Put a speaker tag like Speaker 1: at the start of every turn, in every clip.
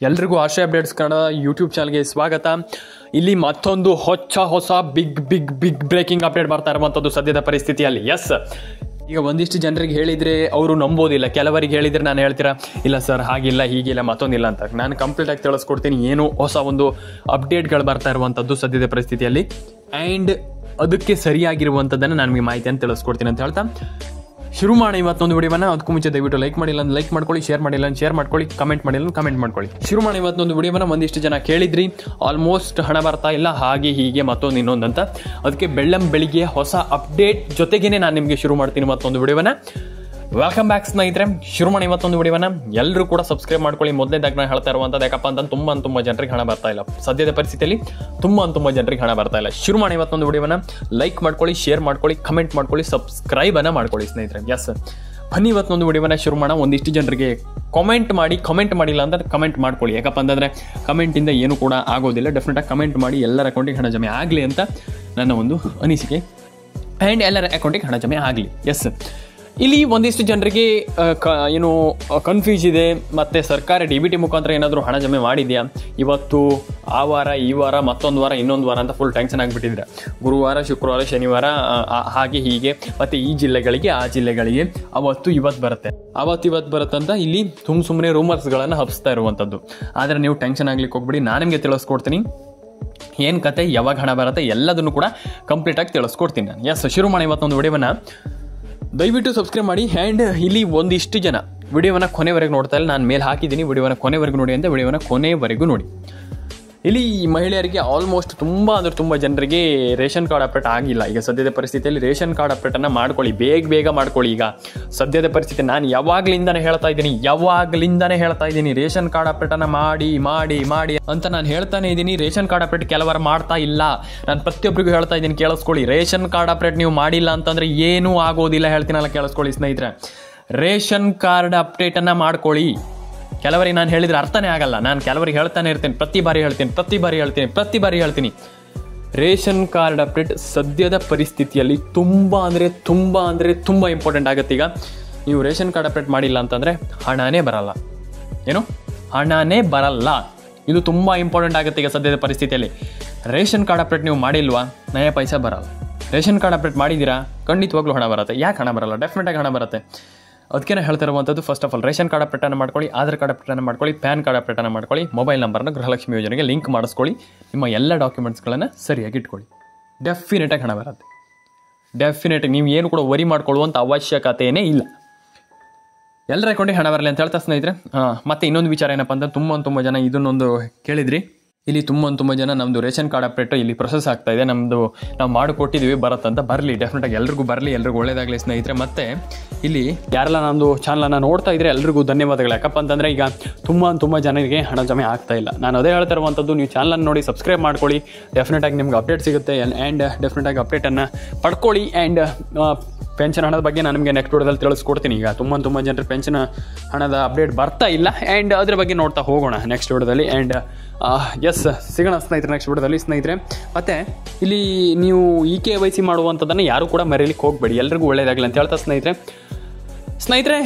Speaker 1: ಎಲ್ರಿಗೂ ಆಶ್ರಯ updates Kannada YouTube ಚಾನಲ್ಗೆ ಸ್ವಾಗತ. ಇಲ್ಲಿ ಮತ್ತೊಂದು ಹೊಸ ಬಿಗ್ ಬ್ರೇಕಿಂಗ್ ಅಪ್ಡೇಟ್ ಬರ್ತಾ ಇರುವಂಥದ್ದು ಸದ್ಯದ ಪರಿಸ್ಥಿತಿಯಲ್ಲಿ. ಎಸ್, ಈಗ ಒಂದಿಷ್ಟು ಜನರಿಗೆ ಹೇಳಿದರೆ ಅವರು ನಂಬೋದಿಲ್ಲ, ಕೆಲವರಿಗೆ ಹೇಳಿದರೆ ನಾನು ಹೇಳ್ತೀರಾ ಇಲ್ಲ ಸರ್ ಹಾಗಿಲ್ಲ ಹೀಗಿಲ್ಲ ಮತ್ತೊಂದಿಲ್ಲ ಅಂತ. ನಾನು ಕಂಪ್ಲೀಟಾಗಿ ತಿಳಿಸ್ಕೊಡ್ತೀನಿ ಏನು ಹೊಸ ಒಂದು ಅಪ್ಡೇಟ್ಗಳು ಬರ್ತಾ ಇರುವಂಥದ್ದು ಸದ್ಯದ ಪರಿಸ್ಥಿತಿಯಲ್ಲಿ, ಆ್ಯಂಡ್ ಅದಕ್ಕೆ ಸರಿಯಾಗಿರುವಂಥದ್ದನ್ನು ನಾನು ನಿಮಗೆ ಮಾಹಿತಿಯನ್ನು ತಿಳಿಸ್ಕೊಡ್ತೀನಿ ಅಂತ ಹೇಳ್ತಾ ಶುರು ಮಾಡೋಣ ಇವತ್ತೊಂದು ವಿಡಿಯೋನ. ಅದಕ್ಕೂ ಮುಂಚೆ ದಯವಿಟ್ಟು ಲೈಕ್ ಮಾಡಿಲ್ಲ ಅಂದ್ರೆ ಲೈಕ್ ಮಾಡ್ಕೊಳ್ಳಿ, ಶೇರ್ ಮಾಡಿಲ್ಲ ಅಂದ್ರೆ ಶೇರ್ ಮಾಡ್ಕೊಳ್ಳಿ, ಕಮೆಂಟ್ ಮಾಡಿಲ್ಲ ಕಮೆಂಟ್ ಮಾಡ್ಕೊಳ್ಳಿ. ಶುರು ಮಾಡೋಣ ಇವತ್ತೊಂದು ವಿಡಿಯೋನ. ಒಂದಿಷ್ಟು ಜನ ಕೇಳಿದ್ರಿ ಆಲ್ಮೋಸ್ಟ್ ಹಣ ಬರ್ತಾ ಇಲ್ಲ ಹಾಗೆ ಹೀಗೆ ಮತ್ತೊಂದು ಇನ್ನೊಂದು ಅಂತ. ಅದಕ್ಕೆ ಬೆಳಿಗ್ಗೆ ಹೊಸ ಅಪ್ಡೇಟ್ ಜೊತೆಗೇನೆ ನಾನು ನಿಮಗೆ ಶುರು ಮಾಡ್ತೀನಿ ಮತ್ತೊಂದು ವಿಡಿಯೋನ. ವೆಲ್ಕಮ್ ಬ್ಯಾಕ್ ಸ್ನೇಹಿತರೆ. ಶುರು ಮಾಡಿ ಇವತ್ತೊಂದು ವಿಡಿಯೋನ. ಎಲ್ಲರೂ ಕೂಡ ಸಬ್ಸ್ಕ್ರೈಬ್ ಮಾಡ್ಕೊಳ್ಳಿ. ಮೊದಲನೇದಾಗಿ ನಾನು ಹೇಳ್ತಾ ಇರುವಂಥದ್ದು ಯಾಕಪ್ಪ ಅಂತ ತುಂಬ ಜನರಿಗೆ ಹಣ ಬರ್ತಾ ಇಲ್ಲ ಸದ್ಯದ ಪರಿಸ್ಥಿತಿಯಲ್ಲಿ, ತುಂಬ ಜನರಿಗೆ ಹಣ ಬರ್ತಾ ಇಲ್ಲ. ಶುರು ಮಾಡಿ ಇವತ್ತೊಂದು ವಿಡಿಯೋನ. ಲೈಕ್ ಮಾಡ್ಕೊಳ್ಳಿ, ಶೇರ್ ಮಾಡ್ಕೊಳ್ಳಿ, ಕಮೆಂಟ್ ಮಾಡ್ಕೊಳ್ಳಿ, ಸಬ್ಸ್ಕ್ರೈಬನ್ನು ಮಾಡ್ಕೊಳ್ಳಿ ಸ್ನೇಹಿತರೆ. ಎಸ್, ಬನ್ನಿ ಇವತ್ತೊಂದು ವಿಡಿಯೋನ ಶುರು ಮಾಡೋಣ. ಒಂದಿಷ್ಟು ಜನರಿಗೆ ಕಮೆಂಟ್ ಮಾಡಿಲ್ಲ ಅಂದರೆ ಕಮೆಂಟ್ ಮಾಡ್ಕೊಳ್ಳಿ. ಯಾಕಪ್ಪ ಅಂತಂದರೆ ಕಮೆಂಟಿಂದ ಏನು ಕೂಡ ಆಗೋದಿಲ್ಲ. ಡೆಫಿನೆಟಾಗಿ ಕಮೆಂಟ್ ಮಾಡಿ ಎಲ್ಲರ ಅಕೌಂಟಿಗೆ ಹಣ ಜಮೆ ಆಗಲಿ ಅಂತ ನನ್ನ ಒಂದು ಅನಿಸಿಕೆ, ಆ್ಯಂಡ್ ಎಲ್ಲರ ಅಕೌಂಟಿಗೆ ಹಣ ಜಮೆ ಆಗಲಿ. ಎಸ್, ಇಲ್ಲಿ ಒಂದಿಷ್ಟು ಜನರಿಗೆ ಏನು ಕನ್ಫ್ಯೂಸ್ ಇದೆ, ಮತ್ತು ಸರ್ಕಾರ DBT ಮುಖಾಂತರ ಏನಾದರೂ ಹಣ ಜಮೆ ಮಾಡಿದೆಯಾ, ಇವತ್ತು ಆ ವಾರ ಈ ವಾರ ಮತ್ತೊಂದು ವಾರ ಇನ್ನೊಂದು ವಾರ ಅಂತ ಫುಲ್ ಟೆನ್ಷನ್ ಆಗಿಬಿಟ್ಟಿದ್ರೆ, ಗುರುವಾರ ಶುಕ್ರವಾರ ಶನಿವಾರ ಹಾಗೆ ಹೀಗೆ, ಮತ್ತು ಈ ಜಿಲ್ಲೆಗಳಿಗೆ ಆ ಜಿಲ್ಲೆಗಳಿಗೆ ಅವತ್ತು ಇವತ್ತು ಬರುತ್ತೆ ಅಂತ ಇಲ್ಲಿ ಸುಮ್ಮನೆ ರೂಮರ್ಸ್ಗಳನ್ನು ಹಬ್ಸ್ತಾ ಇರುವಂಥದ್ದು. ಆದರೆ ನೀವು ಟೆನ್ಷನ್ ಆಗ್ಲಿಕ್ಕೆ ಹೋಗ್ಬಿಡಿ, ನಾನು ನಿಮಗೆ ತಿಳಿಸ್ಕೊಡ್ತೀನಿ ಏನು ಕತೆ, ಯಾವಾಗ ಹಣ ಬರುತ್ತೆ ಎಲ್ಲದನ್ನು ಕೂಡ ಕಂಪ್ಲೀಟಾಗಿ ತಿಳಿಸ್ಕೊಡ್ತೀನಿ ನಾನು. ಎಸ್, ಶುರು ಮಾಡಿ ಇವತ್ತೊಂದು ವಿಡಿಯೋನ. ದಯವಿಟ್ಟು ಸಬ್ಸ್ಕ್ರೈಬ್ ಮಾಡಿ. ಆ್ಯಂಡ್ ಇಲ್ಲಿ ಒಂದಿಷ್ಟು ಜನ ವಿಡಿಯೋನ ಕೊನೆವರೆಗೂ ನೋಡ್ತಾ ಇಲ್ಲ, ನಾನು ಮೇಲೆ ಹಾಕಿದ್ದೀನಿ ವಿಡಿಯೋನ ಕೊನೆವರೆಗೂ ನೋಡಿ ಅಂತ. ವಿಡಿಯೋನ ಕೊನೆವರೆಗೂ ನೋಡಿ. ಇಲ್ಲಿ ಮಹಿಳೆಯರಿಗೆ ಆಲ್ಮೋಸ್ಟ್ ತುಂಬ ಜನರಿಗೆ ರೇಷನ್ ಕಾರ್ಡ್ ಅಪ್ಡೇಟ್ ಆಗಿಲ್ಲ. ಈಗ ಸದ್ಯದ ಪರಿಸ್ಥಿತಿಯಲ್ಲಿ ರೇಷನ್ ಕಾರ್ಡ್ ಅಪ್ಡೇಟನ್ನು ಮಾಡ್ಕೊಳ್ಳಿ, ಬೇಗ ಮಾಡ್ಕೊಳ್ಳಿ. ಈಗ ಸದ್ಯದ ಪರಿಸ್ಥಿತಿ ನಾನು ಯಾವಾಗಲಿಂದನೇ ಹೇಳ್ತಾ ಇದ್ದೀನಿ ರೇಷನ್ ಕಾರ್ಡ್ ಅಪ್ಡೇಟನ್ನು ಮಾಡಿ ಅಂತ ನಾನು ಹೇಳ್ತಾನೆ ಇದ್ದೀನಿ. ರೇಷನ್ ಕಾರ್ಡ್ ಅಪ್ಡೇಟ್ ಕೆಲವರು ಮಾಡ್ತಾ ಇಲ್ಲ. ನಾನು ಪ್ರತಿಯೊಬ್ಬರಿಗೂ ಹೇಳ್ತಾ ಇದ್ದೀನಿ, ಕೇಳಿಸ್ಕೊಳ್ಳಿ. ರೇಷನ್ ಕಾರ್ಡ್ ಅಪ್ಡೇಟ್ ನೀವು ಮಾಡಿಲ್ಲ ಅಂತಂದರೆ ಏನೂ ಆಗೋದಿಲ್ಲ, ಹೇಳ್ತೀನಲ್ಲ ಕೇಳಿಸ್ಕೊಳ್ಳಿ ಸ್ನೇಹಿತರೆ. ರೇಷನ್ ಕಾರ್ಡ್ ಅಪ್ಡೇಟನ್ನು ಮಾಡ್ಕೊಳ್ಳಿ. ಕೆಲವರಿಗೆ ನಾನು ಹೇಳಿದರೆ ಅರ್ಥನೇ ಆಗಲ್ಲ. ನಾನು ಕೆಲವರಿಗೆ ಹೇಳ್ತಾನೆ ಇರ್ತೀನಿ, ಪ್ರತಿ ಬಾರಿ ಹೇಳ್ತೀನಿ. ರೇಷನ್ ಕಾರ್ಡ್ ಅಪ್ಡೇಟ್ ಸದ್ಯದ ಪರಿಸ್ಥಿತಿಯಲ್ಲಿ ತುಂಬ ಇಂಪಾರ್ಟೆಂಟ್ ಆಗುತ್ತೆ. ಈಗ ನೀವು ರೇಷನ್ ಕಾರ್ಡ್ ಅಪ್ಡೇಟ್ ಮಾಡಿಲ್ಲ ಅಂತಂದರೆ ಹಣನೇ ಬರಲ್ಲ. ಇದು ತುಂಬ ಇಂಪಾರ್ಟೆಂಟ್ ಆಗುತ್ತೆ ಈಗ ಸದ್ಯದ ಪರಿಸ್ಥಿತಿಯಲ್ಲಿ. ರೇಷನ್ ಕಾರ್ಡ್ ಅಪ್ಡೇಟ್ ನೀವು ಮಾಡಿಲ್ವಾ, ನಯ ಪೈಸಾ ಬರಲ್ಲ. ರೇಷನ್ ಕಾರ್ಡ್ ಅಪ್ಡೇಟ್ ಮಾಡಿದ್ದೀರಾ, ಖಂಡಿತವಾಗ್ಲೂ ಹಣ ಬರುತ್ತೆ. ಯಾಕೆ ಹಣ ಬರಲ್ಲ? ಡೆಫಿನೆಟಾಗಿ ಹಣ ಬರುತ್ತೆ. ಅದಕ್ಕೆ ಹೇಳ್ತಾ ಇರುವಂಥದ್ದು, first of all ration card ಅಪ್ಡೇಟನ್ನು ಮಾಡ್ಕೊಳ್ಳಿ, ಆಧಾರ್ ಕಾರ್ಡ್ ಅಪ್ಡೇಟನ್ನು ಮಾಡ್ಕೊಳ್ಳಿ, ಪ್ಯಾನ್ ಕಾರ್ಡ್ ಅಪ್ಡೇಟನ್ನು ಮಾಡ್ಕೊಳ್ಳಿ, ಮೊಬೈಲ್ ನಂಬರ್ನ ಗೃಹಲಕ್ಷ್ಮಿ ಯೋಜನೆಗೆ ಲಿಂಕ್ ಮಾಡಿಸ್ಕೊಳ್ಳಿ, ನಿಮ್ಮ ಎಲ್ಲ ಡಾಕ್ಯುಮೆಂಟ್ಸ್ಗಳನ್ನು ಸರಿಯಾಗಿ ಇಟ್ಕೊಳ್ಳಿ. ಡೆಫಿನೆಟಾಗಿ ಹಣ ಬರುತ್ತೆ. ಡೆಫಿನೆಟಾಗಿ ನೀವು ಏನು ಕೂಡ ವರಿ ಮಾಡ್ಕೊಳ್ಳುವಂಥ ಅವಶ್ಯಕತೆಯೇ ಇಲ್ಲ. ಎಲ್ಲರ ಅಕೌಂಟಿಗೆ ಹಣ ಬರಲಿ ಅಂತ ಹೇಳ್ತಾ ಸ್ನೇಹಿತರೆ. ಮತ್ತು ಇನ್ನೊಂದು ವಿಚಾರ ಏನಪ್ಪ ಅಂತ, ತುಂಬ ಜನ ಇದನ್ನೊಂದು ಕೇಳಿದ್ರಿ. ಇಲ್ಲಿ ತುಂಬ ಜನ ನಮ್ಮದು ರೇಷನ್ ಕಾರ್ಡ್ ಅಪ್ಡೇಟ್ ಇಲ್ಲಿ ಪ್ರೊಸೆಸ್ ಆಗ್ತಾ ಇದೆ, ನಾವು ಮಾಡಿಕೊಟ್ಟಿದ್ದೀವಿ ಬರುತ್ತಂತ. ಬರಲಿ, ಡೆಫಿನೆಟಾಗಿ ಎಲ್ರಿಗೂ ಬರಲಿ, ಎಲ್ರಿಗೂ ಒಳ್ಳೇದಾಗಲಿ ಸ್ನೇಹಿತರೆ. ಮತ್ತು ಇಲ್ಲಿ ಯಾರೆಲ್ಲ ನಮ್ಮದು ಚಾನಲನ್ನು ನೋಡ್ತಾ ಇದ್ರೆ ಎಲ್ರಿಗೂ ಧನ್ಯವಾದಗಳು. ಯಾಕಪ್ಪ ಅಂತಂದರೆ ಈಗ ತುಂಬ ಜನರಿಗೆ ಹಣ ಜಮೆ ಆಗ್ತಾ ಇಲ್ಲ. ನಾನು ಅದೇ ಹೇಳ್ತಾ ಇರುವಂಥದ್ದು, ನೀವು ಚಾನಲನ್ನು ನೋಡಿ ಸಬ್ಸ್ಕ್ರೈಬ್ ಮಾಡ್ಕೊಳ್ಳಿ, ಡೆಫಿನೆಟಾಗಿ ನಿಮ್ಗೆ ಅಪ್ಡೇಟ್ ಸಿಗುತ್ತೆ. ಆ್ಯಂಡ್ ಡೆಫಿನೆಟಾಗಿ ಅಪ್ಡೇಟನ್ನು ಪಡ್ಕೊಳ್ಳಿ. ಆ್ಯಂಡ್ ಪೆನ್ಷನ್ ಹಣದ ಬಗ್ಗೆ ನಾನು ನಿಮಗೆ ನೆಕ್ಸ್ಟ್ ವಿಡಿಯೋದಲ್ಲಿ ತಿಳಿಸ್ಕೊಡ್ತೀನಿ. ಈಗ ತುಂಬ ಜನರು ಪೆನ್ಷನ್ ಹಣದ ಅಪ್ಡೇಟ್ ಬರ್ತಾ ಇಲ್ಲ, ಆ್ಯಂಡ್ ಅದ್ರ ಬಗ್ಗೆ ನೋಡ್ತಾ ಹೋಗೋಣ ನೆಕ್ಸ್ಟ್ ವಿಡಿಯೋದಲ್ಲಿ. ಆ್ಯಂಡ್ ಎಸ್, ಸಿಗೋಣ ಸ್ನೇಹಿತರೆ ನೆಕ್ಸ್ಟ್ ವಿಡಿಯೋದಲ್ಲಿ ಸ್ನೇಹಿತರೆ. ಮತ್ತು ಇಲ್ಲಿ ನೀವು KYC ಮಾಡುವಂಥದ್ದನ್ನು ಯಾರು ಕೂಡ ಮರೆಯಲಿಕ್ಕೆ ಹೋಗಬೇಡಿ. ಎಲ್ರಿಗೂ ಒಳ್ಳೇದಾಗಲಿ ಅಂತ ಹೇಳ್ತಾ ಸ್ನೇಹಿತರೆ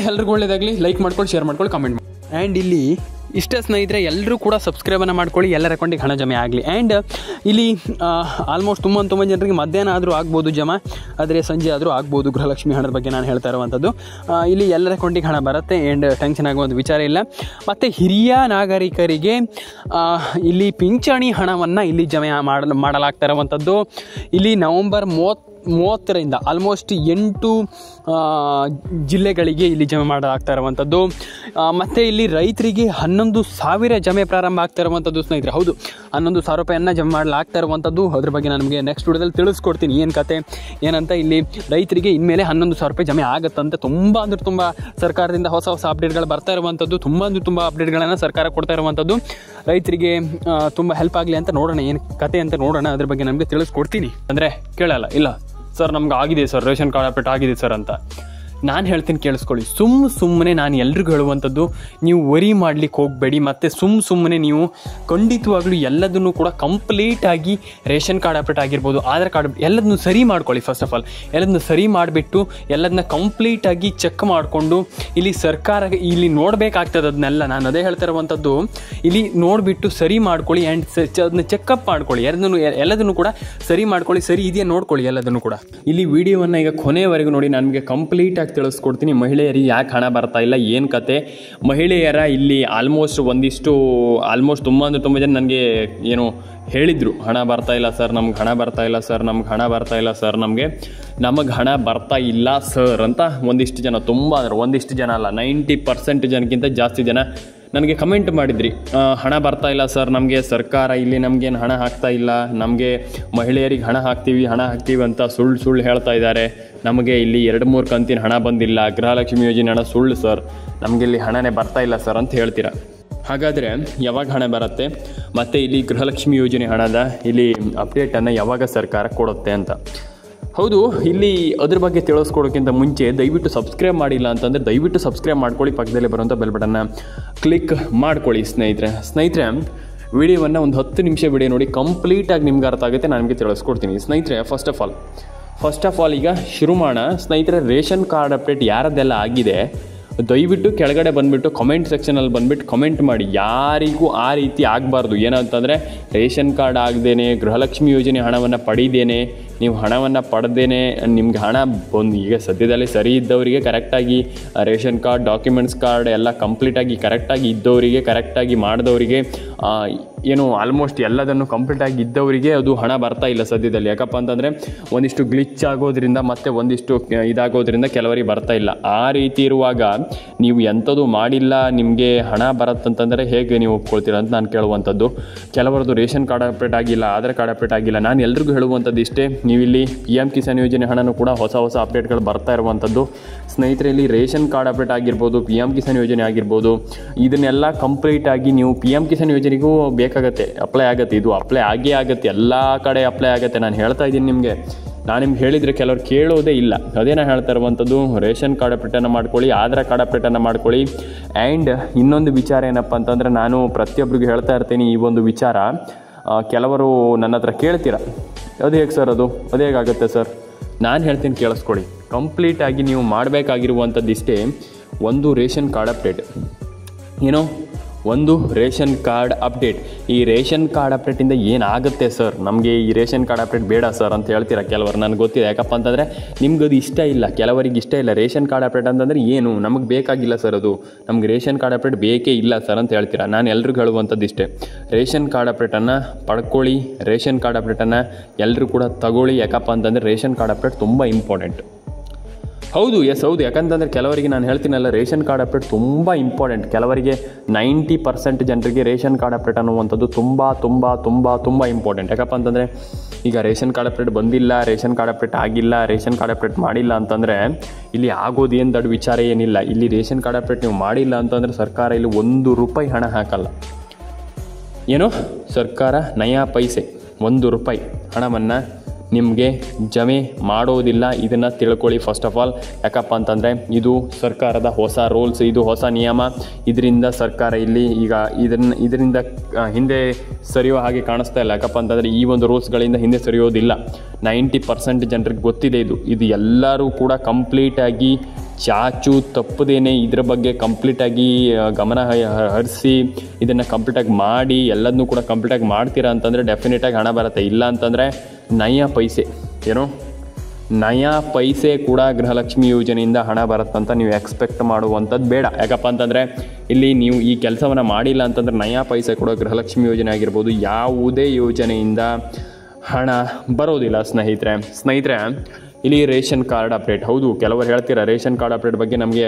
Speaker 1: ಎಲ್ರಿಗೂ ಒಳ್ಳೇದಾಗಲಿ. ಲೈಕ್ ಮಾಡ್ಕೊಳ್ಳಿ, ಶೇರ್ ಮಾಡ್ಕೊಳ್ಳಿ, ಕಮೆಂಟ್ ಮಾಡಿ. ಆ್ಯಂಡ್ ಇಲ್ಲಿ ಇಷ್ಟೇ ಸ್ನೇಹಿತರೆ, ಎಲ್ಲರೂ ಕೂಡ ಸಬ್ಸ್ಕ್ರೈಬನ್ನು ಮಾಡ್ಕೊಳ್ಳಿ, ಎಲ್ಲರ ಅಕೌಂಟಿಗೆ ಹಣ ಜಮೆ ಆಗಲಿ. ಆ್ಯಂಡ್ ಇಲ್ಲಿ ಆಲ್ಮೋಸ್ಟ್ ತುಂಬ ಜನರಿಗೆ ಮಧ್ಯಾಹ್ನ ಆದರೂ ಆಗ್ಬೋದು ಜಮಾ, ಆದರೆ ಸಂಜೆ ಆದರೂ ಆಗ್ಬೋದು. ಗೃಹಲಕ್ಷ್ಮಿ ಹಣದ ಬಗ್ಗೆ ನಾನು ಹೇಳ್ತಾ ಇರುವಂಥದ್ದು. ಇಲ್ಲಿ ಎಲ್ಲರ ಅಕೌಂಟಿಗೆ ಹಣ ಬರುತ್ತೆ, ಆ್ಯಂಡ್ ಟೆನ್ಷನ್ ಆಗುವಂಥ ವಿಚಾರ ಇಲ್ಲ. ಮತ್ತು ಹಿರಿಯ ನಾಗರಿಕರಿಗೆ ಇಲ್ಲಿ ಪಿಂಚಣಿ ಹಣವನ್ನು ಇಲ್ಲಿ ಜಮೆ ಮಾಡಲಾಗ್ತಾ ಇರುವಂಥದ್ದು. ಇಲ್ಲಿ ನವೆಂಬರ್ 30ರಿಂದ ಆಲ್ಮೋಸ್ಟ್ 8 ಜಿಲ್ಲೆಗಳಿಗೆ ಇಲ್ಲಿ ಜಮೆ ಮಾಡಲಾಗ್ತಾ ಇರುವಂಥದ್ದು. ಮತ್ತು ಇಲ್ಲಿ ರೈತರಿಗೆ 11,000 ಜಮೆ ಪ್ರಾರಂಭ ಆಗ್ತಾ ಇರುವಂಥದ್ದು ಸ್ನೇಹಿತರೆ. ಹೌದು, 11,000 ರೂಪಾಯಿಯನ್ನು ಜಮೆ ಮಾಡಲಾಗ್ತಾ ಇರುವಂಥದ್ದು. ಅದ್ರ ಬಗ್ಗೆ ನಾನು ನಿಮಗೆ ನೆಕ್ಸ್ಟ್ ವಿಡಿಯೋದಲ್ಲಿ ತಿಳಿಸ್ಕೊಡ್ತೀನಿ ಏನು ಕತೆ ಏನಂತ. ಇಲ್ಲಿ ರೈತರಿಗೆ ಇನ್ಮೇಲೆ 11,000 ರೂಪಾಯಿ ಜಮೆ ಆಗುತ್ತಂತೆ. ತುಂಬ ಸರ್ಕಾರದಿಂದ ಹೊಸ ಅಪ್ಡೇಟ್ಗಳು ಬರ್ತಾ ಇರುವಂಥದ್ದು. ತುಂಬ ಅಪ್ಡೇಟ್ಗಳನ್ನು ಸರ್ಕಾರ ಕೊಡ್ತಾ ಇರುವಂಥದ್ದು. ರೈತರಿಗೆ ತುಂಬ ಹೆಲ್ಪ್ ಆಗಲಿ ಅಂತ ನೋಡೋಣ, ಏನು ಕತೆ ಅಂತ ನೋಡೋಣ. ಅದ್ರ ಬಗ್ಗೆ ನಮಗೆ ತಿಳಿಸ್ಕೊಡ್ತೀನಿ. ಅಂದರೆ ಕೇಳಲ್ಲ, ಇಲ್ಲ ಸರ್ ನಮ್ಗೆ ಆಗಿದೆ ಸರ್, ರೇಷನ್ ಕಾರ್ಡ್ ಅಪ್ಡೇಟ್ ಆಗಿದೆ ಸರ್ ಅಂತ. ನಾನು ಹೇಳ್ತೀನಿ ಕೇಳಿಸ್ಕೊಳ್ಳಿ. ಸುಮ್ಮನೆ ನಾನು ಎಲ್ರಿಗೂ ಹೇಳುವಂಥದ್ದು, ನೀವು ವರಿ ಮಾಡಲಿಕ್ಕೆ ಹೋಗಬೇಡಿ. ಮತ್ತು ಸುಮ್ಮನೆ ನೀವು ಖಂಡಿತವಾಗ್ಲೂ ಎಲ್ಲದನ್ನು ಕೂಡ ಕಂಪ್ಲೀಟಾಗಿ ರೇಷನ್ ಕಾರ್ಡ್ ಅಪ್ಡೇಟ್ ಆಗಿರ್ಬೋದು, ಆಧಾರ್ ಕಾರ್ಡ್ ಎಲ್ಲದನ್ನು ಸರಿ ಮಾಡ್ಕೊಳ್ಳಿ. ಫಸ್ಟ್ ಆಫ್ ಆಲ್ ಎಲ್ಲದನ್ನು ಸರಿ ಮಾಡಿಬಿಟ್ಟು ಎಲ್ಲದನ್ನ ಕಂಪ್ಲೀಟಾಗಿ ಚೆಕ್ ಮಾಡಿಕೊಂಡು ಇಲ್ಲಿ ಸರ್ಕಾರ ಇಲ್ಲಿ ನೋಡಬೇಕಾಗ್ತದೆ ಅದನ್ನೆಲ್ಲ. ನಾನು ಅದೇ ಹೇಳ್ತಾ ಇರುವಂಥದ್ದು, ಇಲ್ಲಿ ನೋಡಿಬಿಟ್ಟು ಸರಿ ಮಾಡ್ಕೊಳ್ಳಿ ಆ್ಯಂಡ್ ಅದನ್ನ ಚೆಕಪ್ ಮಾಡ್ಕೊಳ್ಳಿ. ಎಲ್ಲದನ್ನು ಕೂಡ ಸರಿ ಮಾಡ್ಕೊಳ್ಳಿ, ಸರಿ ಇದೆಯಾ ನೋಡ್ಕೊಳ್ಳಿ ಎಲ್ಲದನ್ನು ಕೂಡ. ಇಲ್ಲಿ ವಿಡಿಯೋವನ್ನು ಈಗ ಕೊನೆಯವರೆಗೂ ನೋಡಿ, ನನಗೆ ಕಂಪ್ಲೀಟಾಗಿ ತಿಳಿಸ್ಕೊಡ್ತೀನಿ ಮಹಿಳೆಯರಿಗೆ ಯಾಕೆ ಹಣ ಬರ್ತಾ ಇಲ್ಲ, ಏನು ಕತೆ. ಮಹಿಳೆಯರ ಇಲ್ಲಿ ಆಲ್ಮೋಸ್ಟ್ ತುಂಬ ಜನ ನನಗೆ ಏನು ಹೇಳಿದರು, ಹಣ ಬರ್ತಾ ಇಲ್ಲ ಸರ್, ನಮ್ಗೆ ಹಣ ಬರ್ತಾ ಇಲ್ಲ ಸರ್, ನಮ್ಗೆ ಹಣ ಬರ್ತಾ ಇಲ್ಲ ಸರ್, ನಮಗೆ ಹಣ ಬರ್ತಾ ಇಲ್ಲ ಸರ್ ಅಂತ ಒಂದಿಷ್ಟು ಜನ, ತುಂಬ ಅಂದರೆ ಒಂದಿಷ್ಟು ಜನ ಅಲ್ಲ, 90% ಜನಕ್ಕಿಂತ ಜಾಸ್ತಿ ಜನ ನನಗೆ ಕಮೆಂಟ್ ಮಾಡಿದ್ರಿ, ಹಣ ಬರ್ತಾ ಇಲ್ಲ ಸರ್, ನಮಗೆ ಸರ್ಕಾರ ಇಲ್ಲಿ ನಮಗೇನು ಹಣ ಹಾಕ್ತಾ ಇಲ್ಲ, ನಮಗೆ ಮಹಿಳೆಯರಿಗೆ ಹಣ ಹಾಕ್ತೀವಿ ಅಂತ ಸುಳ್ಳು ಹೇಳ್ತಾ ಇದ್ದಾರೆ, ನಮಗೆ ಇಲ್ಲಿ 2-3 ಕಂತಿನ ಹಣ ಬಂದಿಲ್ಲ, ಗೃಹಲಕ್ಷ್ಮಿ ಯೋಜನೆ ಹಣ ಸುಳ್ಳು ಸರ್, ನಮಗೆ ಇಲ್ಲಿ ಹಣನೇ ಬರ್ತಾ ಇಲ್ಲ ಸರ್ ಅಂತ ಹೇಳ್ತೀರಾ. ಹಾಗಾದರೆ ಯಾವಾಗ ಹಣ ಬರುತ್ತೆ ಮತ್ತು ಇಲ್ಲಿ ಗೃಹಲಕ್ಷ್ಮಿ ಯೋಜನೆ ಹಣದ ಇಲ್ಲಿ ಅಪ್ಡೇಟನ್ನು ಯಾವಾಗ ಸರ್ಕಾರ ಕೊಡುತ್ತೆ ಅಂತ. ಹೌದು, ಇಲ್ಲಿ ಅದ್ರ ಬಗ್ಗೆ ತಿಳಿಸ್ಕೊಡೋಕ್ಕಿಂತ ಮುಂಚೆ ದಯವಿಟ್ಟು ಸಬ್ಸ್ಕ್ರೈಬ್ ಮಾಡಿಲ್ಲ ಅಂತಂದರೆ ದಯವಿಟ್ಟು ಸಬ್ಸ್ಕ್ರೈಬ್ ಮಾಡ್ಕೊಳ್ಳಿ, ಪಕ್ಕದಲ್ಲೇ ಬರುವಂಥ ಬೆಲ್ ಬಟನ್ನ ಕ್ಲಿಕ್ ಮಾಡ್ಕೊಳ್ಳಿ. ಸ್ನೇಹಿತರೆ ವಿಡಿಯೋವನ್ನು ಒಂದು 10 ನಿಮಿಷ ವಿಡಿಯೋ ನೋಡಿ, ಕಂಪ್ಲೀಟಾಗಿ ನಿಮ್ಗೆ ಅರ್ಥ ಆಗುತ್ತೆ, ನಾನು ನಿಮಗೆ ತಿಳಿಸ್ಕೊಡ್ತೀನಿ. ಸ್ನೇಹಿತರೆ ಫಸ್ಟ್ ಆಫ್ ಆಲ್ ಈಗ ಶುರು ಮಾಡೋಣ. ಸ್ನೇಹಿತರೆ, ರೇಷನ್ ಕಾರ್ಡ್ ಅಪ್ಡೇಟ್ ಯಾರದ್ದೆಲ್ಲ ಆಗಿದೆ ದಯವಿಟ್ಟು ಕೆಳಗಡೆ ಬಂದುಬಿಟ್ಟು ಕಮೆಂಟ್ ಸೆಕ್ಷನಲ್ಲಿ ಬಂದುಬಿಟ್ಟು ಕಮೆಂಟ್ ಮಾಡಿ. ಯಾರಿಗೂ ಆ ರೀತಿ ಆಗಬಾರ್ದು. ಏನಂತಂದರೆ ರೇಷನ್ ಕಾರ್ಡ್ ಆಗದೇನೆ, ಗೃಹಲಕ್ಷ್ಮಿ ಯೋಜನೆ ಹಣವನ್ನು ಪಡೀದೇನೆ, ನೀವು ಹಣವನ್ನು ಪಡೆದೇನೆ ನಿಮ್ಗೆ ಹಣ ಬಂದು, ಈಗ ಸದ್ಯದಲ್ಲಿ ಸರಿ ಇದ್ದವರಿಗೆ ಕರೆಕ್ಟಾಗಿ ರೇಷನ್ ಕಾರ್ಡ್, ಡಾಕ್ಯುಮೆಂಟ್ಸ್ ಕಾರ್ಡ್ ಎಲ್ಲ ಕಂಪ್ಲೀಟಾಗಿ ಕರೆಕ್ಟಾಗಿ ಇದ್ದವರಿಗೆ, ಕರೆಕ್ಟಾಗಿ ಮಾಡಿದವರಿಗೆ, ಏನು ಆಲ್ಮೋಸ್ಟ್ ಎಲ್ಲದನ್ನು ಕಂಪ್ಲೀಟಾಗಿ ಇದ್ದವರಿಗೆ ಅದು ಹಣ ಬರ್ತಾ ಇಲ್ಲ ಸದ್ಯದಲ್ಲಿ. ಯಾಕಪ್ಪ ಅಂತಂದರೆ ಒಂದಿಷ್ಟು ಗ್ಲಿಚ್ ಆಗೋದ್ರಿಂದ ಮತ್ತು ಒಂದಿಷ್ಟು ಇದಾಗೋದ್ರಿಂದ ಕೆಲವರಿಗೆ ಬರ್ತಾ ಇಲ್ಲ. ಆ ರೀತಿ ಇರುವಾಗ ನೀವು ಎಂಥದ್ದು ಮಾಡಿಲ್ಲ, ನಿಮಗೆ ಹಣ ಬರುತ್ತಂತಂದರೆ ಹೇಗೆ ನೀವು ಒಪ್ಕೊಳ್ತೀರ ಅಂತ ನಾನು ಕೇಳುವಂಥದ್ದು. ಕೆಲವರದ್ದು ರೇಷನ್ ಕಾರ್ಡ್ ಅಪ್ಡೇಟ್ ಆಗಿಲ್ಲ, ಆಧಾರ್ ಕಾರ್ಡ್ ಅಪ್ಡೇಟ್ ಆಗಿಲ್ಲ. ನಾನು ಎಲ್ರಿಗೂ ಹೇಳುವಂಥದ್ದು ಇಷ್ಟೇ, ನೀವಿಲ್ಲಿ PM ಕಿಸಾನ್ ಯೋಜನೆ ಹಣನೂ ಕೂಡ ಹೊಸ ಅಪ್ಡೇಟ್ಗಳು ಬರ್ತಾ ಇರುವಂಥದ್ದು. ಸ್ನೇಹಿತರೆ, ಇಲ್ಲಿ ರೇಷನ್ ಕಾರ್ಡ್ ಅಪ್ಡೇಟ್ ಆಗಿರ್ಬೋದು, PM ಕಿಸಾನ್ ಯೋಜನೆ ಆಗಿರ್ಬೋದು, ಇದನ್ನೆಲ್ಲ ಕಂಪ್ಲೀಟಾಗಿ ನೀವು PM ಕಿಸಾನ್ ಯೋಜನೆಗೂ ಬೇಕಾಗತ್ತೆ, ಅಪ್ಲೈ ಆಗುತ್ತೆ. ಇದು ಅಪ್ಲೈ ಆಗುತ್ತೆ, ಎಲ್ಲ ಕಡೆ ಅಪ್ಲೈ ಆಗುತ್ತೆ. ನಾನು ಹೇಳ್ತಾ ಇದ್ದೀನಿ ನಿಮಗೆ, ನಾನು ನಿಮ್ಗೆ ಹೇಳಿದರೆ ಕೆಲವ್ರು ಕೇಳೋದೇ ಇಲ್ಲ. ಅದೇ ನಾನು ಹೇಳ್ತಾ ಇರುವಂಥದ್ದು, ರೇಷನ್ ಕಾರ್ಡ್ ಅಪ್ಡೇಟನ್ನು ಮಾಡ್ಕೊಳ್ಳಿ, ಆಧಾರ್ ಕಾರ್ಡ್ ಅಪ್ಡೇಟನ್ನು ಮಾಡ್ಕೊಳ್ಳಿ. ಆ್ಯಂಡ್ ಇನ್ನೊಂದು ವಿಚಾರ ಏನಪ್ಪ ಅಂತಂದರೆ, ನಾನು ಪ್ರತಿಯೊಬ್ಬರಿಗೂ ಹೇಳ್ತಾ ಇರ್ತೀನಿ ಈ ಒಂದು ವಿಚಾರ. ಕೆಲವರು ನನ್ನ ಹತ್ರ ಕೇಳ್ತೀರ, ಅದು ಹೇಗೆ ಸರ್, ಅದು ಹೇಗಾಗುತ್ತೆ ಸರ್? ನಾನು ಹೇಳ್ತೀನಿ ಕೇಳಿಸ್ಕೊಳ್ಳಿ. ಕಂಪ್ಲೀಟಾಗಿ ನೀವು ಮಾಡಬೇಕಾಗಿರುವಂಥದ್ದು ಇಷ್ಟೇ, ಒಂದು ರೇಷನ್ ಕಾರ್ಡ್ ಅಪ್ಡೇಟ್. ಒಂದು ರೇಷನ್ ಕಾರ್ಡ್ ಅಪ್ಡೇಟ್. ಈ ರೇಷನ್ ಕಾರ್ಡ್ ಅಪ್ಡೇಟಿಂದ ಏನಾಗುತ್ತೆ ಸರ್, ನಮಗೆ ಈ ರೇಷನ್ ಕಾರ್ಡ್ ಅಪ್ಡೇಟ್ ಬೇಡ ಸರ್ ಅಂತ ಹೇಳ್ತೀರಾ ಕೆಲವರು. ನನಗೆ ಗೊತ್ತಿದೆ, ಯಾಕಪ್ಪ ಅಂತಂದರೆ ನಿಮ್ಗೆ ಅದು ಇಷ್ಟ ಇಲ್ಲ, ಕೆಲವರಿಗೆ ಇಷ್ಟ ಇಲ್ಲ. ರೇಷನ್ ಕಾರ್ಡ್ ಅಪ್ಡೇಟ್ ಅಂತಂದರೆ ಏನು, ನಮಗೆ ಬೇಕಾಗಿಲ್ಲ ಸರ್, ಅದು ನಮಗೆ ರೇಷನ್ ಕಾರ್ಡ್ ಅಪ್ಡೇಟ್ ಬೇಕೇ ಇಲ್ಲ ಸರ್ ಅಂತ ಹೇಳ್ತೀರಾ. ನಾನು ಎಲ್ರಿಗೂ ಹೇಳುವಂಥದ್ದು ಇಷ್ಟೇ, ರೇಷನ್ ಕಾರ್ಡ್ ಅಪ್ಡೇಟನ್ನು ಪಡ್ಕೊಳ್ಳಿ, ರೇಷನ್ ಕಾರ್ಡ್ ಅಪ್ಡೇಟನ್ನು ಎಲ್ಲರೂ ಕೂಡ ತಗೊಳ್ಳಿ. ಯಾಕಪ್ಪ ಅಂತಂದರೆ ರೇಷನ್ ಕಾರ್ಡ್ ಅಪ್ಡೇಟ್ ತುಂಬ ಇಂಪಾರ್ಟೆಂಟ್. ಹೌದು, ಯಾಕಂತಂದರೆ ಕೆಲವರಿಗೆ ನಾನು ಹೇಳ್ತೀನಲ್ಲ, ರೇಷನ್ ಕಾರ್ಡ್ ಅಪ್ಡೇಟ್ ತುಂಬ ಇಂಪಾರ್ಟೆಂಟ್. ಕೆಲವರಿಗೆ 90% ಜನರಿಗೆ ರೇಷನ್ ಕಾರ್ಡ್ ಅಪ್ಡೇಟ್ ಅನ್ನುವಂಥದ್ದು ತುಂಬ ಇಂಪಾರ್ಟೆಂಟ್. ಯಾಕಪ್ಪ ಅಂತಂದರೆ ಈಗ ರೇಷನ್ ಕಾರ್ಡ್ ಅಪ್ಡೇಟ್ ಬಂದಿಲ್ಲ, ರೇಷನ್ ಕಾರ್ಡ್ ಅಪ್ಡೇಟ್ ಆಗಿಲ್ಲ, ರೇಷನ್ ಕಾರ್ಡ್ ಅಪ್ಡೇಟ್ ಮಾಡಿಲ್ಲ ಅಂತಂದರೆ ಇಲ್ಲಿ ಆಗೋದು ಏನು ದೊಡ್ಡ ವಿಚಾರ ಏನಿಲ್ಲ. ಇಲ್ಲಿ ರೇಷನ್ ಕಾರ್ಡ್ ಅಪ್ಡೇಟ್ ನೀವು ಮಾಡಿಲ್ಲ ಅಂತಂದರೆ ಸರ್ಕಾರ ಇಲ್ಲಿ ₹1 ಹಣ ಹಾಕಲ್ಲ. ಸರ್ಕಾರ ನಯಾ ಪೈಸೆ ₹1 ಹಣವನ್ನು ನಿಮಗೆ ಜಮೆ ಮಾಡೋದಿಲ್ಲ. ಇದನ್ನು ತಿಳ್ಕೊಳ್ಳಿ ಫಸ್ಟ್ ಆಫ್ ಆಲ್. ಯಾಕಪ್ಪ ಅಂತಂದರೆ ಇದು ಸರ್ಕಾರದ ಹೊಸ ರೂಲ್ಸ್, ಇದು ಹೊಸ ನಿಯಮ. ಇದರಿಂದ ಸರ್ಕಾರ ಇಲ್ಲಿ ಈಗ ಇದರಿಂದ ಹಿಂದೆ ಸರಿಯೋ ಹಾಗೆ ಕಾಣಿಸ್ತಾ ಇಲ್ಲ. ಯಾಕಪ್ಪ ಅಂತಂದರೆ ಈ ಒಂದು ರೂಲ್ಸ್ಗಳಿಂದ ಹಿಂದೆ ಸರಿಯೋದಿಲ್ಲ. 90% ಜನರಿಗೆ ಗೊತ್ತಿದೆ ಇದು ಎಲ್ಲರೂ ಕೂಡ ಕಂಪ್ಲೀಟಾಗಿ ಚಾಚು ತಪ್ಪದೇನೆ ಇದ್ರ ಬಗ್ಗೆ ಕಂಪ್ಲೀಟಾಗಿ ಗಮನ ಹರಿಸಿ ಇದನ್ನು ಕಂಪ್ಲೀಟಾಗಿ ಮಾಡಿ ಎಲ್ಲದನ್ನೂ ಕೂಡ ಕಂಪ್ಲೀಟಾಗಿ ಮಾಡ್ತೀರಾ ಅಂತಂದರೆ ಡೆಫಿನೆಟಾಗಿ ಹಣ ಬರುತ್ತೆ. ಇಲ್ಲ ಅಂತಂದರೆ ನಯಾ ಪೈಸೆ ಕೂಡ ಗೃಹಲಕ್ಷ್ಮಿ ಯೋಜನೆಯಿಂದ ಹಣ ಬರುತ್ತಂತ ನೀವು ಎಕ್ಸ್ಪೆಕ್ಟ್ ಮಾಡುವಂಥದ್ದು ಬೇಡ. ಯಾಕಪ್ಪ ಅಂತಂದರೆ ಇಲ್ಲಿ ನೀವು ಈ ಕೆಲಸವನ್ನು ಮಾಡಿಲ್ಲ ಅಂತಂದರೆ ನಯಾ ಪೈಸೆ ಕೂಡ ಗೃಹಲಕ್ಷ್ಮಿ ಯೋಜನೆ ಆಗಿರ್ಬೋದು ಯಾವುದೇ ಯೋಜನೆಯಿಂದ ಹಣ ಬರೋದಿಲ್ಲ. ಸ್ನೇಹಿತರೆ ಇಲ್ಲಿ ರೇಷನ್ ಕಾರ್ಡ್ ಅಪ್ಡೇಟ್. ಹೌದು, ಕೆಲವರು ಹೇಳ್ತೀರಾ ರೇಷನ್ ಕಾರ್ಡ್ ಅಪ್ಡೇಟ್ ಬಗ್ಗೆ ನಮಗೆ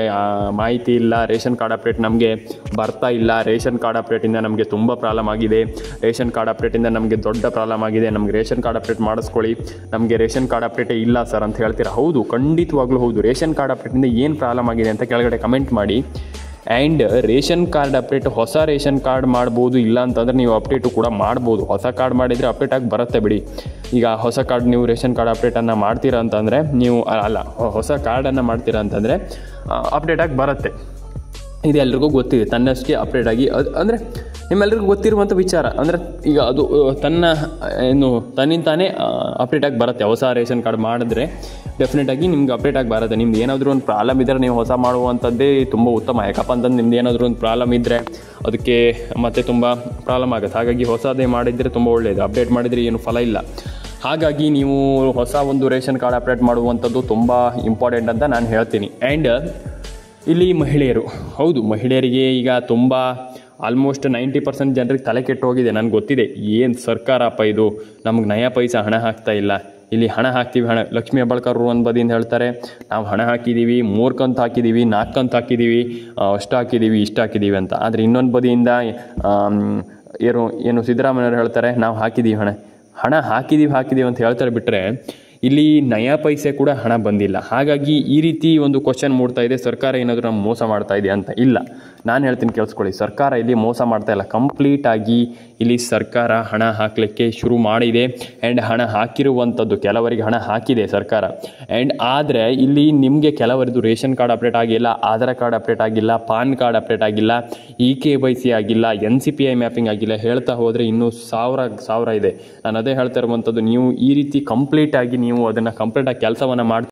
Speaker 1: ಮಾಹಿತಿ ಇಲ್ಲ, ರೇಷನ್ ಕಾರ್ಡ್ ಅಪ್ಡೇಟ್ ನಮಗೆ ಬರ್ತಾ ಇಲ್ಲ, ರೇಷನ್ ಕಾರ್ಡ್ ಅಪ್ಡೇಟಿಂದ ನಮಗೆ ತುಂಬ ಪ್ರಾಬ್ಲಮ್ ಆಗಿದೆ, ರೇಷನ್ ಕಾರ್ಡ್ ಅಪ್ಡೇಟಿಂದ ನಮಗೆ ದೊಡ್ಡ ಪ್ರಾಬ್ಲಮ್ ಆಗಿದೆ, ನಮಗೆ ರೇಷನ್ ಕಾರ್ಡ್ ಅಪ್ಡೇಟ್ ಮಾಡಿಸ್ಕೊಳ್ಳಿ, ನಮಗೆ ರೇಷನ್ ಕಾರ್ಡ್ ಅಪ್ಡೇಟೇ ಇಲ್ಲ ಸರ್ ಅಂತ ಹೇಳ್ತೀರಾ. ಹೌದು, ಖಂಡಿತವಾಗ್ಲೂ ಹೌದು. ರೇಷನ್ ಕಾರ್ಡ್ ಅಪ್ಡೇಟಿಂದ ಏನು ಪ್ರಾಬ್ಲಮ್ ಆಗಿದೆ ಅಂತ ಕೆಳಗಡೆ ಕಮೆಂಟ್ ಮಾಡಿ. ಆ್ಯಂಡ್ ರೇಷನ್ ಕಾರ್ಡ್ ಅಪ್ಡೇಟ್ ಹೊಸ ರೇಷನ್ ಕಾರ್ಡ್ ಮಾಡ್ಬೋದು, ಇಲ್ಲ ಅಂತಂದರೆ ನೀವು ಅಪ್ಡೇಟು ಕೂಡ ಮಾಡ್ಬೋದು. ಹೊಸ ಕಾರ್ಡ್ ಮಾಡಿದರೆ ಅಪ್ಡೇಟ್ ಆಗಿ ಬರುತ್ತೆ ಬಿಡಿ. ಈಗ ಹೊಸ ಕಾರ್ಡ್ ನೀವು ರೇಷನ್ ಕಾರ್ಡ್ ಅಪ್ಡೇಟನ್ನು ಮಾಡ್ತೀರಾ ಅಂತಂದರೆ ನೀವು ಹೊಸ ಕಾರ್ಡನ್ನು ಮಾಡ್ತೀರಾ ಅಂತಂದರೆ ಅಪ್ಡೇಟ್ ಆಗಿ ಬರುತ್ತೆ. ಇದು ಎಲ್ರಿಗೂ ಗೊತ್ತಿದೆ, ತನ್ನಷ್ಟೇ ಅಪ್ಡೇಟ್ ಆಗಿ ಅಂದರೆ ನಿಮ್ಮೆಲ್ರಿಗೂ ಗೊತ್ತಿರುವಂಥ ವಿಚಾರ. ಅಂದರೆ ಈಗ ಅದು ತನ್ನಿಂತಾನೇ ಅಪ್ಡೇಟ್ ಆಗಿ ಬರುತ್ತೆ. ಹೊಸ ರೇಷನ್ ಕಾರ್ಡ್ ಮಾಡಿದ್ರೆ ಡೆಫಿನೆಟಾಗಿ ನಿಮ್ಗೆ ಅಪ್ಡೇಟ್ ಆಗಿ ಬರುತ್ತೆ. ನಿಮ್ದು ಏನಾದರೂ ಒಂದು ಪ್ರಾಬ್ಲಮ್ ಇದ್ದರೆ ನೀವು ಹೊಸ ಮಾಡುವಂಥದ್ದೇ ತುಂಬ ಉತ್ತಮ. ಯಾಕಪ್ಪ ಅಂತಂದು ನಿಮ್ದು ಏನಾದರೂ ಒಂದು ಪ್ರಾಬ್ಲಮ್ ಇದ್ದರೆ ಅದಕ್ಕೆ ಮತ್ತೆ ತುಂಬ ಪ್ರಾಬ್ಲಮ್ ಆಗುತ್ತೆ. ಹಾಗಾಗಿ ಹೊಸದೇ ಮಾಡಿದರೆ ತುಂಬ ಒಳ್ಳೆಯದು. ಅಪ್ಡೇಟ್ ಮಾಡಿದರೆ ಏನು ಫಲ ಇಲ್ಲ. ಹಾಗಾಗಿ ನೀವು ಹೊಸ ಒಂದು ರೇಷನ್ ಕಾರ್ಡ್ ಅಪ್ಡೇಟ್ ಮಾಡುವಂಥದ್ದು ತುಂಬ ಇಂಪಾರ್ಟೆಂಟ್ ಅಂತ ನಾನು ಹೇಳ್ತೀನಿ. ಆ್ಯಂಡ್ ಇಲ್ಲಿ ಮಹಿಳೆಯರು, ಹೌದು, ಮಹಿಳೆಯರಿಗೆ ಈಗ ತುಂಬ ಆಲ್ಮೋಸ್ಟ್ 90% ಜನರಿಗೆ ತಲೆ ಕೆಟ್ಟು ಹೋಗಿದೆ. ನನಗೆ ಗೊತ್ತಿದೆ, ಏನು ಸರ್ಕಾರಪ್ಪ ಇದು, ನಮಗೆ ನಯ ಪೈಸಾ ಹಣ ಹಾಕ್ತಾ ಇಲ್ಲ. ಇಲ್ಲಿ ಹಣ ಹಾಕ್ತೀವಿ, ಲಕ್ಷ್ಮೀ ಹೆಬ್ಬಾಳ್ಕರ್ ಒಂದು ಬದಿಯಿಂದ ಹೇಳ್ತಾರೆ, ನಾವು ಹಣ ಹಾಕಿದ್ದೀವಿ, 3 ಕಂತು ಹಾಕಿದ್ದೀವಿ, 4 ಕಂತು ಹಾಕಿದ್ದೀವಿ, ಅಷ್ಟು ಹಾಕಿದ್ದೀವಿ, ಇಷ್ಟು ಹಾಕಿದ್ದೀವಿ ಅಂತ. ಆದರೆ ಇನ್ನೊಂದು ಬದಿಯಿಂದ ಏನು ಸಿದ್ದರಾಮಯ್ಯವ್ರು ಹೇಳ್ತಾರೆ, ನಾವು ಹಾಕಿದ್ದೀವಿ, ಹಣ ಹಾಕಿದ್ದೀವಿ ಅಂತ ಹೇಳ್ತಾರೆ. ಬಿಟ್ಟರೆ ಇಲ್ಲಿ ನಯಾ ಪೈಸೆ ಕೂಡ ಹಣ ಬಂದಿಲ್ಲ. ಹಾಗಾಗಿ ಈ ರೀತಿ ಒಂದು ಕ್ವಶನ್ ಮೂಡ್ತಾ ಇದೆ, ಸರ್ಕಾರ ಏನಾದರೂ ನಮ್ಗೆ ಮೋಸ ಮಾಡ್ತಾ ಇದೆ ಅಂತ. ಇಲ್ಲ, ನಾನು ಹೇಳ್ತೀನಿ ಕೇಳಿಸ್ಕೊಳ್ಳಿ, ಸರ್ಕಾರ ಇಲ್ಲಿ ಮೋಸ ಮಾಡ್ತಾ ಇಲ್ಲ. ಕಂಪ್ಲೀಟಾಗಿ ಇಲ್ಲಿ ಸರ್ಕಾರ ಹಣ ಹಾಕಲಿಕ್ಕೆ ಶುರು ಮಾಡಿದೆ. ಆ್ಯಂಡ್ ಹಣ ಹಾಕಿರುವಂಥದ್ದು ಕೆಲವರಿಗೆ ಹಣ ಹಾಕಿದೆ ಸರ್ಕಾರ. ಆ್ಯಂಡ್ ಆದರೆ ಇಲ್ಲಿ ನಿಮಗೆ ಕೆಲವರದ್ದು ರೇಷನ್ ಕಾರ್ಡ್ ಅಪ್ಡೇಟ್ ಆಗಿಲ್ಲ, ಆಧಾರ್ ಕಾರ್ಡ್ ಅಪ್ಡೇಟ್ ಆಗಿಲ್ಲ, ಪಾನ್ ಕಾರ್ಡ್ ಅಪ್ಡೇಟ್ ಆಗಿಲ್ಲ, KYC ಆಗಿಲ್ಲ, NCPI ಮ್ಯಾಪಿಂಗ್ ಆಗಿಲ್ಲ, ಹೇಳ್ತಾ ಹೋದರೆ ಇನ್ನೂ ಸಾವಿರ ಇದೆ. ನಾನು ಅದೇ ಹೇಳ್ತಾ ಇರುವಂಥದ್ದು, ನೀವು ಈ ರೀತಿ ಕಂಪ್ಲೀಟಾಗಿ ನೀವು ಅದನ್ನು ಕಂಪ್ಲೀಟಾಗಿ ಕೆಲಸವನ್ನು